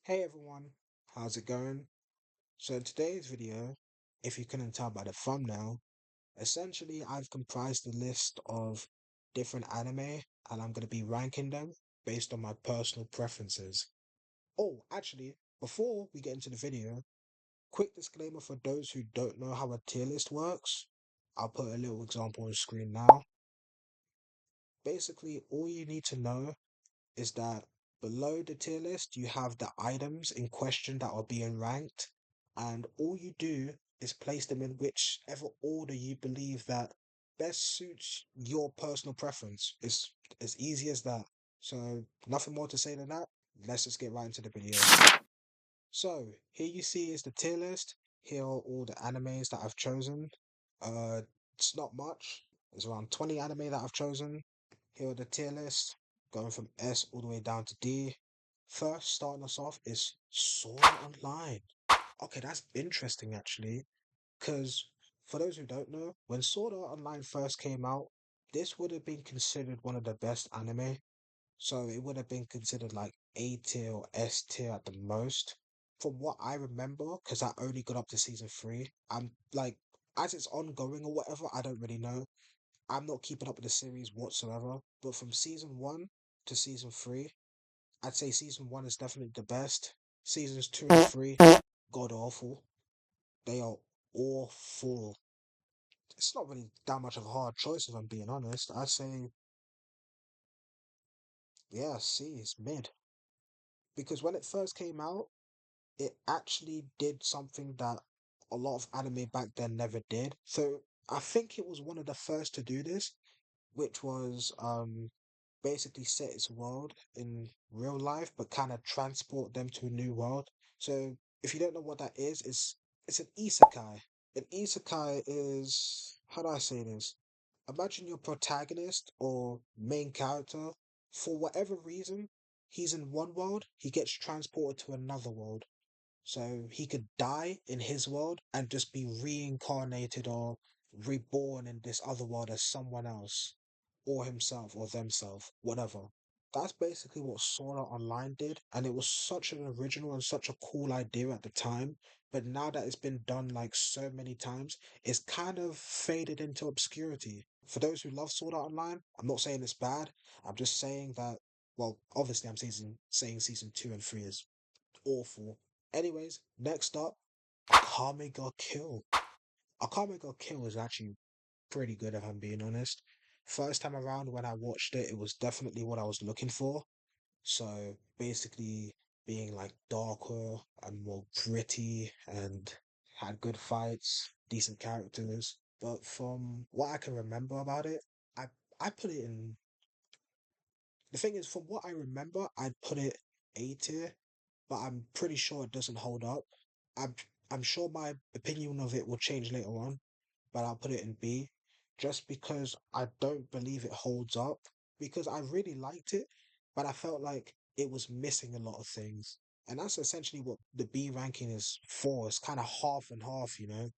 Hey everyone, how's it going? So in today's video, if you couldn't tell by the thumbnail, essentially I've comprised a list of different anime and I'm going to be ranking them based on my personal preferences. Oh, actually, before we get into the video, quick disclaimer for those who don't know how a tier list works. I'll put a little example on screen now. Basically, all you need to know is that below the tier list you have the items in question that are being ranked, and all you do is place them in whichever order you believe that best suits your personal preference. It's as easy as that. So nothing more to say than that. Let's just get right into the video. So here you see is the tier list. Here are all the animes that I've chosen. Uh, it's not much. There's around 20 anime that I've chosen. Here are the tier list, going from S all the way down to D. First, starting us off is Sword Art Online. Okay, that's interesting actually, because for those who don't know, when Sword Art Online first came out, this would have been considered one of the best anime. So it would have been considered like A tier or S tier at the most. From what I remember, because I only got up to season three, I'm like, as it's ongoing or whatever, I don't really know. I'm not keeping up with the series whatsoever. But from season one to season three, I'd say season one is definitely the best. Seasons two and three, god awful. They are awful. It's not really that much of a hard choice if I'm being honest. I'd say, yeah, C is mid. Because when it first came out, it actually did something that a lot of anime back then never did. So I think it was one of the first to do this, which was basically set its world in real life but kind of transport them to a new world. So if you don't know what that is, it's an isekai. An isekai is, how do I say this? Imagine your protagonist or main character, for whatever reason, he's in one world, he gets transported to another world. So he could die in his world and just be reincarnated or reborn in this other world as someone else, or himself, or themselves, whatever. That's basically what Sword Art Online did, and it was such an original and such a cool idea at the time. But now that it's been done like so many times, it's kind of faded into obscurity. For those who love Sword Art Online, I'm not saying it's bad. I'm just saying that, well, obviously saying season two and three is awful. Anyways, next up, Akame got Kill. Akame got Kill is actually pretty good if I'm being honest. First time around when I watched it, it was definitely what I was looking for. So basically being like darker and more gritty and had good fights, decent characters. But from what I can remember about it, I I put it in, the thing is, from what I remember, I'd put it A tier, but I'm pretty sure it doesn't hold up. I'm I'm sure my opinion of it will change later on, but I'll put it in B, just because I don't believe it holds up. Because I really liked it, but I felt like it was missing a lot of things, and that's essentially what the B ranking is for. It's kind of half and half, you know.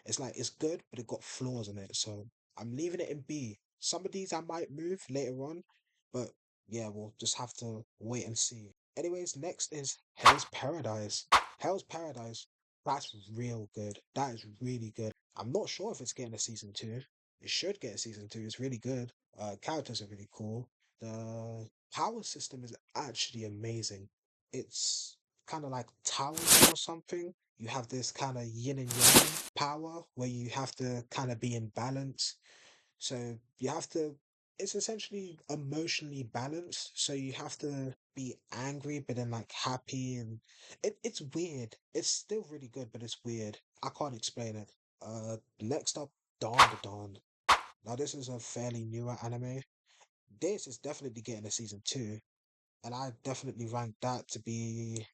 It's like it's good, but it got flaws in it, so I'm leaving it in B. Some of these I might move later on, but yeah, we'll just have to wait and see. Anyways, next is Hell's Paradise. Hell's Paradise, that's real good. That is really good. I'm not sure if it's getting a season two. It should get a season two. It's really good. Characters are really cool. The power system is actually amazing. It's kind of like Taoism or something. You have this kind of yin and yang power where you have to kind of be in balance. So you have to, it's essentially emotionally balanced. So you have to be angry, but then like happy, and it's weird. It's still really good, but it's weird. I can't explain it. Next up, Dawn to Dawn. Now this is a fairly newer anime. This is definitely getting a season two, and I definitely rank that to be,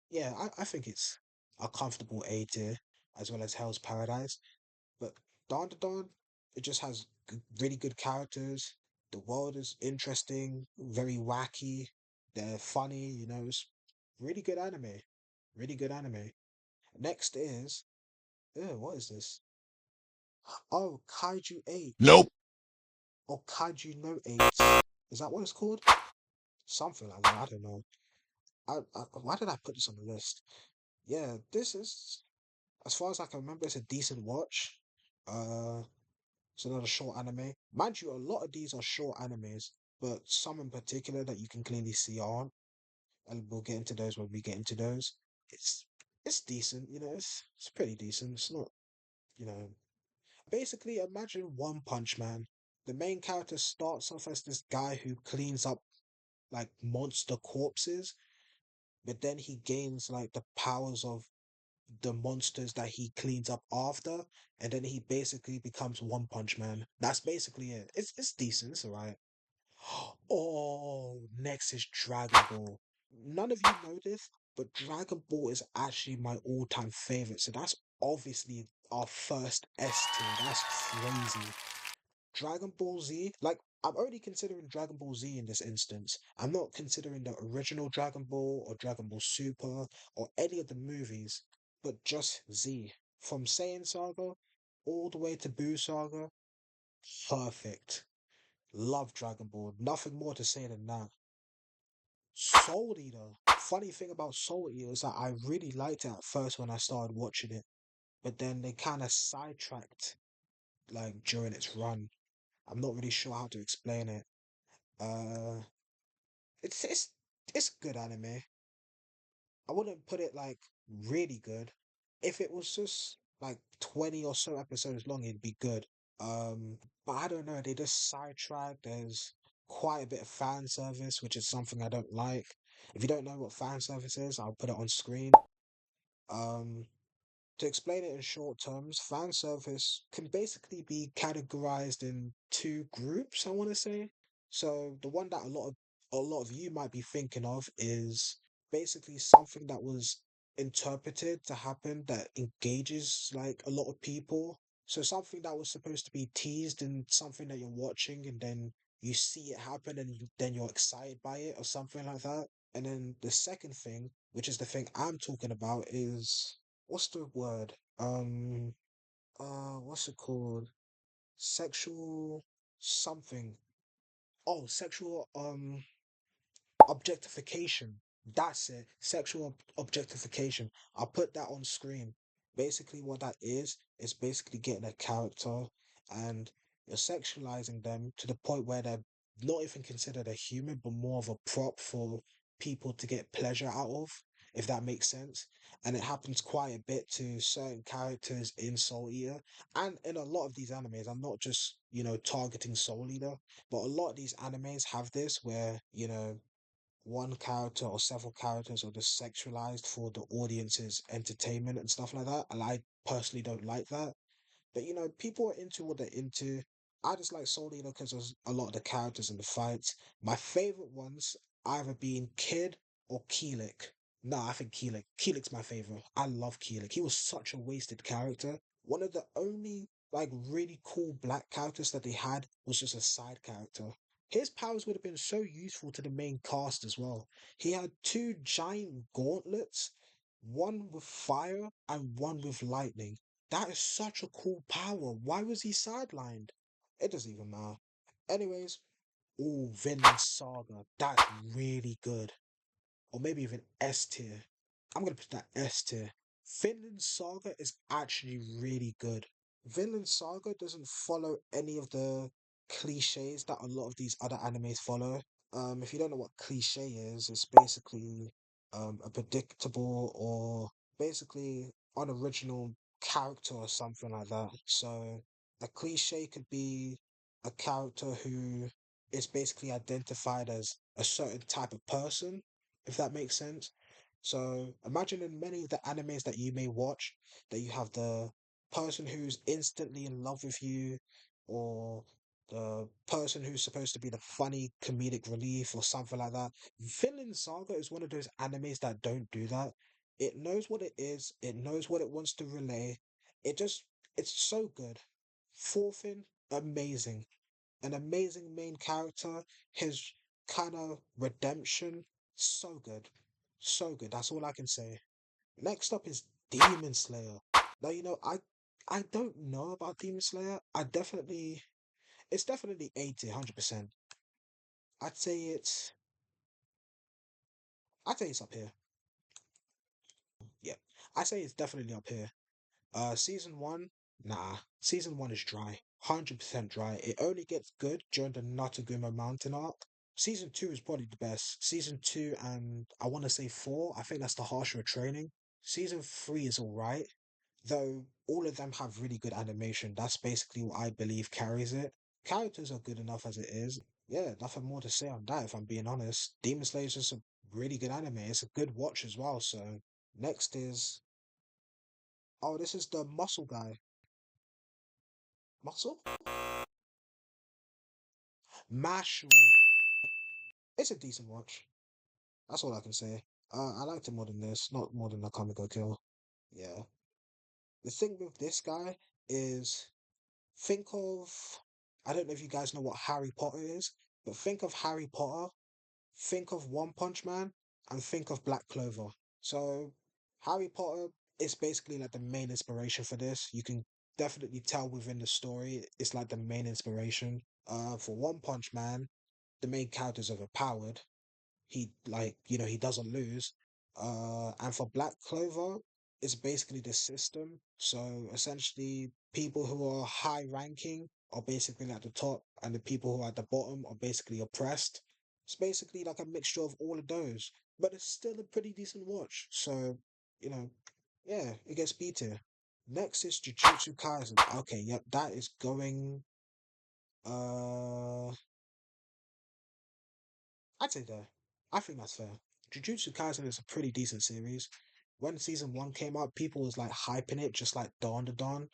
yeah, I think it's a comfortable A tier, as well as Hell's Paradise. But Dawn to Dawn, it just has really good characters. The world is interesting, very wacky. They're funny, you know. It's really good anime. Really good anime. Next is, what is this? Oh, Kaiju 8. Nope. Or Kaiju No 8. Is that what it's called? Something like that. I don't know. why did I put this on the list? Yeah, this is, as far as I can remember, it's a decent watch. Uh, it's another short anime. Mind you, a lot of these are short animes, but some in particular that you can clearly see aren't, and we'll get into those when we get into those. It's it's decent, it's pretty decent. It's not, you know. Basically, imagine One Punch Man. The main character starts off as this guy who cleans up like monster corpses, but then he gains like the powers of the monsters that he cleans up after, and then he basically becomes One Punch Man. That's basically it. It's decent, it's alright. Oh, next is Dragon Ball. None of you know this, but Dragon Ball is actually my all-time favorite. So that's obviously our first S tier. That's crazy. Dragon Ball Z, like I'm only considering Dragon Ball Z in this instance. I'm not considering the original Dragon Ball or Dragon Ball Super or any of the movies, but just Z. From Saiyan Saga all the way to Buu Saga, perfect. Love Dragon Ball. Nothing more to say than that. Soul Eater. Funny thing about Soul Eater is that I really liked it at first when I started watching it, but then they kind of sidetracked like during its run. I'm not really sure how to explain it. Uh, it's good anime. I wouldn't put it like really good. If it was just like 20 or so episodes long, it'd be good. But I don't know. They just sidetrack. There's quite a bit of fan service, which is something I don't like. If you don't know what fan service is, I'll put it on screen. Um, To explain it in short terms, fan service can basically be categorized in two groups, I want to say. So the one that a lot of you might be thinking of is basically something that was interpreted to happen that engages like a lot of people. So something that was supposed to be teased in something that you're watching and then you see it happen and then you're excited by it or something like that. And then the second thing, which is the thing I'm talking about, is what's the word? What's it called? Sexual something. Oh, sexual objectification. That's it. Sexual objectification. I'll put that on screen. Basically, what that is basically getting a character and you're sexualizing them to the point where they're not even considered a human, but more of a prop for people to get pleasure out of, if that makes sense. And it happens quite a bit to certain characters in Soul Eater and in a lot of these animes. I'm not just, targeting Soul Eater, but a lot of these animes have this where, one character or several characters are just sexualized for the audience's entertainment and stuff like that. And I personally don't like that. But people are into what they're into. I just like Soul Eater because there's a lot of the characters in the fights. My favorite ones either being Kid or Keelik. No, I think Keelik. Keelik's my favorite. I love Keelik. He was such a wasted character. One of the only like really cool black characters that they had was just a side character. His powers would have been so useful to the main cast as well. He had two giant gauntlets, one with fire and one with lightning. That is such a cool power. Why was he sidelined? It doesn't even matter. Anyways, oh, Vinland Saga. That's really good. Or maybe even S tier. I'm gonna put that S tier. Vinland Saga is actually really good. Vinland Saga doesn't follow any of the cliches that a lot of these other animes follow. If you don't know what cliche is, it's basically a predictable or basically unoriginal character or something like that. So a cliche could be a character who is basically identified as a certain type of person, if that makes sense. So imagine in many of the animes that you may watch that you have the person who's instantly in love with you, or the person who's supposed to be the funny comedic relief or something like that. Vinland Saga is one of those animes that don't do that. It knows what it is, it knows what it wants to relay. It just, it's so good. Thorfinn, amazing. An amazing main character. His kind of redemption, so good. So good. That's all I can say. Next up is Demon Slayer. Now, I don't know about Demon Slayer. It's definitely 80, 100%. I'd say it's I'd say it's up here. Yeah, I say it's definitely up here. Season one, nah. Season one is dry, 100% dry. It only gets good during the Nataguma Mountain arc. Season two is probably the best. Season two and I want to say four. I think that's the harsher training. Season three is alright, though all of them have really good animation. That's basically what I believe carries it. Characters are good enough as it is. Yeah, nothing more to say on that if I'm being honest. Demon Slayer is just a really good anime. It's a good watch as well. So next is, oh, this is the muscle guy. Muscle? Mashal. It's a decent watch. That's all I can say. I liked it more than this, not more than Akame ga Kill. Yeah. The thing with this guy is think of, I don't know if you guys know what Harry Potter is, but think of Harry Potter, think of One Punch Man, and think of Black Clover. So Harry Potter is basically like the main inspiration for this. You can definitely tell within the story, it's like the main inspiration. For One Punch Man, the main character is overpowered. He like he doesn't lose. And for Black Clover, it's basically the system. So essentially, people who are high ranking are basically at the top, and the people who are at the bottom are basically oppressed. It's basically like a mixture of all of those, but it's still a pretty decent watch. So you know, yeah, it gets B tier. Next is Jujutsu Kaisen. Okay, yep, that is going. Uh, I'd say there. I think that's fair. Jujutsu Kaisen is a pretty decent series. When season one came out, people was like hyping it just like Dawn to Dawn.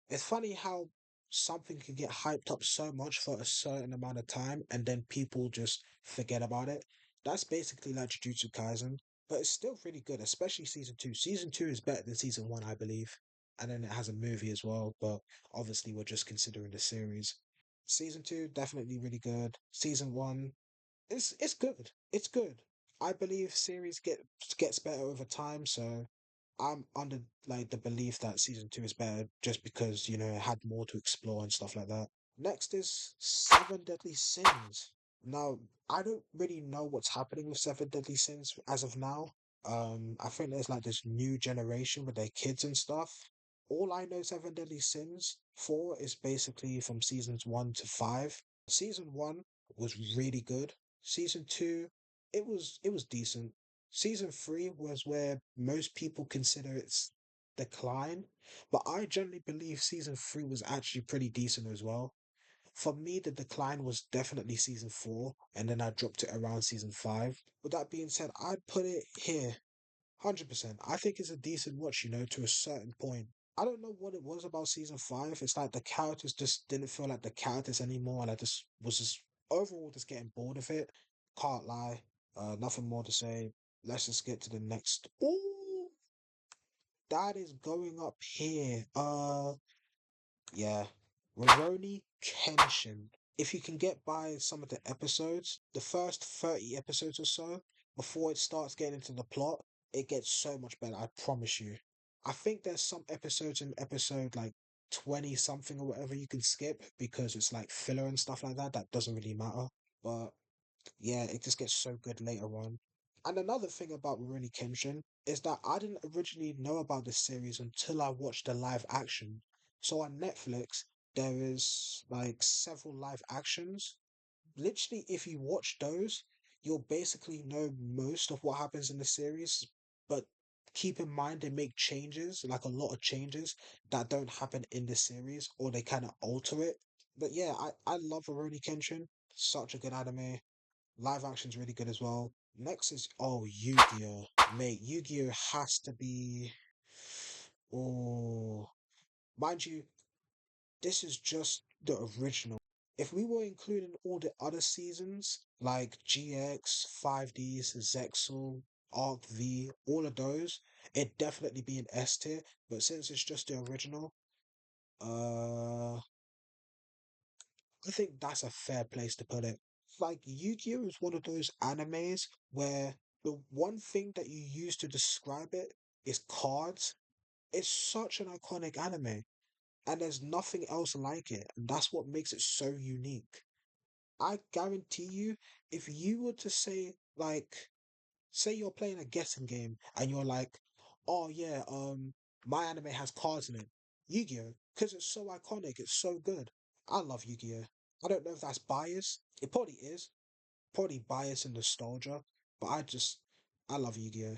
It's funny how something can get hyped up so much for a certain amount of time and then people just forget about it. That's basically like Jujutsu Kaisen, but it's still really good, especially season two. Season two is better than season one, I believe. And then it has a movie as well, but obviously we're just considering the series. Season two, definitely really good. Season one, it's good. It's good. I believe series gets better over time, so I'm under like the belief that season two is better just because it had more to explore and stuff like that. Next is Seven Deadly Sins. Now I don't really know what's happening with Seven Deadly Sins as of now. I think there's like this new generation with their kids and stuff. All I know Seven Deadly Sins for is basically from seasons one to five. Season one was really good. Season two, it was decent. Season three was where most people consider its decline, but I generally believe season three was actually pretty decent as well. For me, the decline was definitely season four, and then I dropped it around season five. With that being said, I'd put it here, 100%. I think it's a decent watch, to a certain point. I don't know what it was about season five. It's like the characters just didn't feel like the characters anymore, and I just was just overall just getting bored of it. Can't lie. Nothing more to say. Let's just get to the next. Ooh, that is going up here. Yeah, Rurouni Kenshin. If you can get by some of the episodes, the first 30 episodes or so, before it starts getting into the plot, it gets so much better, I promise you. I think there's some episodes in episode like 20 something or whatever you can skip because it's like filler and stuff like that. That doesn't really matter. But yeah, it just gets so good later on. And another thing about Rurouni Kenshin is that I didn't originally know about this series until I watched the live action. So on Netflix, there is like several live actions. Literally, if you watch those, you'll basically know most of what happens in the series. But keep in mind, they make changes, like a lot of changes that don't happen in the series, or they kind of alter it. But yeah, I love Rurouni Kenshin. Such a good anime. Live action's really good as well. Next is Yu-Gi-Oh! Mate, Yu-Gi-Oh! Has to be. Oh, mind you, this is just the original. If we were including all the other seasons, like GX, 5Ds, Zexal, Arc V, all of those, it'd definitely be an S tier. But since it's just the original, uh, I think that's a fair place to put it. Like Yu-Gi-Oh is one of those animes where the one thing that you use to describe it is cards. It's such an iconic anime, and there's nothing else like it, and that's what makes it so unique. I guarantee you, if you were to say like say you're playing a guessing game and you're like, oh yeah, my anime has cards in it. Yu-Gi-Oh! Because it's so iconic, it's so good. I love Yu-Gi-Oh! I don't know if that's bias. It probably is. Probably bias and nostalgia. But I love Yu-Gi-Oh!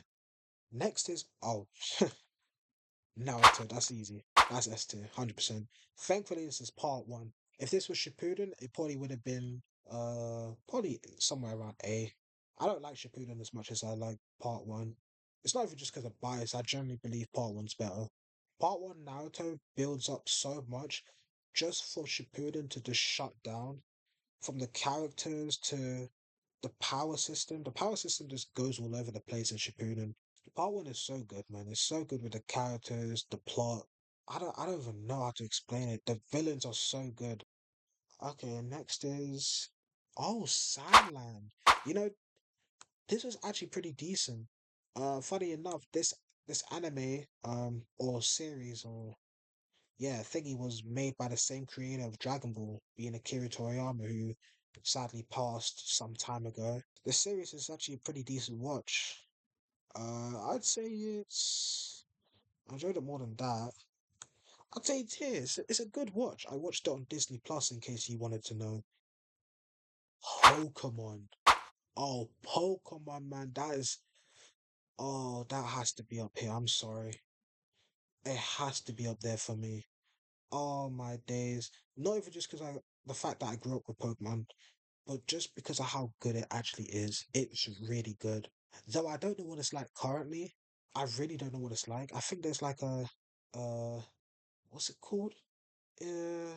Next is, oh, Naruto, that's easy. That's S tier, 100%. Thankfully, this is part one. If this was Shippuden, it probably would have been probably somewhere around A. I don't like Shippuden as much as I like part one. It's not even just because of bias. I generally believe part one's better. Part one Naruto builds up so much just for Shippuden to just shut down from the characters to the power system. The power system just goes all over the place in Shippuden. Part one is so good, man. It's so good with the characters, the plot. I don't even know how to explain it. The villains are so good. Okay, and next is Sandland. You know, this was actually pretty decent. Funny enough, this anime or series or yeah, thingy was made by the same creator of Dragon Ball, being Akira Toriyama, who sadly passed some time ago. The series is actually a pretty decent watch. I'd say I enjoyed it more than that. I'd say it's here. It's a good watch. I watched it on Disney Plus in case you wanted to know. Pokemon. Oh, Pokemon, man. That has to be up here. I'm sorry. It has to be up there for me. Oh, my days. Not even just because the fact that I grew up with Pokemon, but just because of how good it actually is. It's really good. Though I don't know what it's like currently. I really don't know what it's like. I think there's like uh, what's it called? Uh,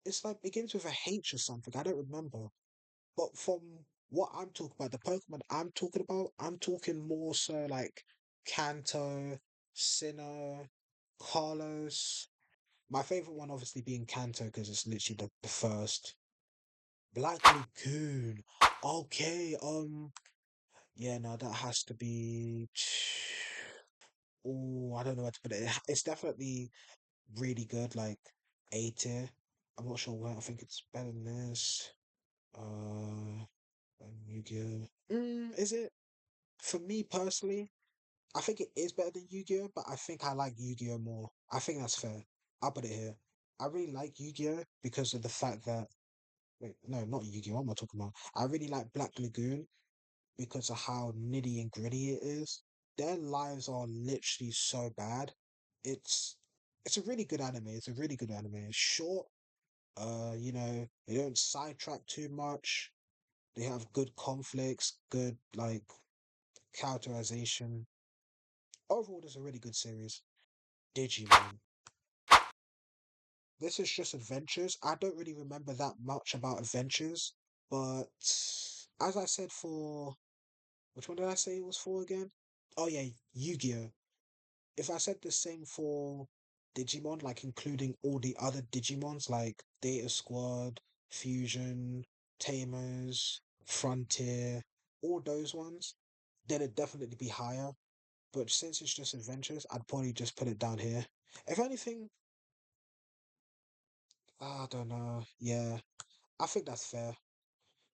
it's like begins with a H or something. I don't remember. But from what I'm talking about, the Pokemon I'm talking more so like Kanto, Sinnoh, Carlos. My favorite one obviously being Kanto because it's literally the first. Black Lagoon. Okay, yeah, no, that has to be. Oh, I don't know where to put it. It's definitely really good, like A tier. I'm not sure where. I think it's better than this. Uh, Yu-Gi-Oh. Is it? For me personally, I think it is better than Yu-Gi-Oh, but I think I like Yu-Gi-Oh more. I think that's fair. I'll put it here. I really like Yu-Gi-Oh because of the fact that wait, no, not Yu-Gi-Oh. What am I talking about? I really like Black Lagoon because of how nitty and gritty it is. Their lives are literally so bad. It's it's a really good anime. It's a really good anime. It's short. They don't sidetrack too much. They have good conflicts, good like characterization. Overall, it's a really good series. Digimon. This is just adventures. I don't really remember that much about adventures, but as I said for which one did I say it was for again? Oh yeah, Yu-Gi-Oh! If I said the same for Digimon, like including all the other Digimons like Data Squad, Fusion, Tamers, Frontier, all those ones, then it'd definitely be higher. But since it's just adventures, I'd probably just put it down here. If anything, I don't know. Yeah, I think that's fair.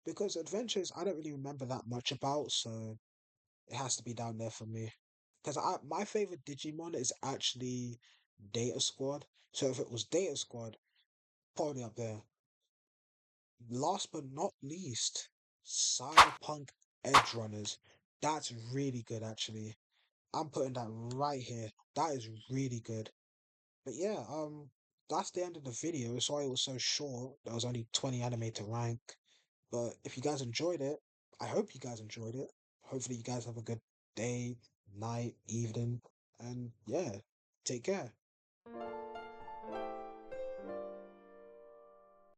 Because adventures, I don't really remember that much about, so it has to be down there for me. Because my favorite Digimon is actually Data Squad. So if it was Data Squad, probably up there. Last but not least, Cyberpunk Edge Runners. That's really good, actually. I'm putting that right here. That is really good. But yeah, that's the end of the video. Sorry it was so short. There was only 20 anime to rank. But if you guys enjoyed it, I hope you guys enjoyed it. Hopefully you guys have a good day, night, evening, and yeah, take care.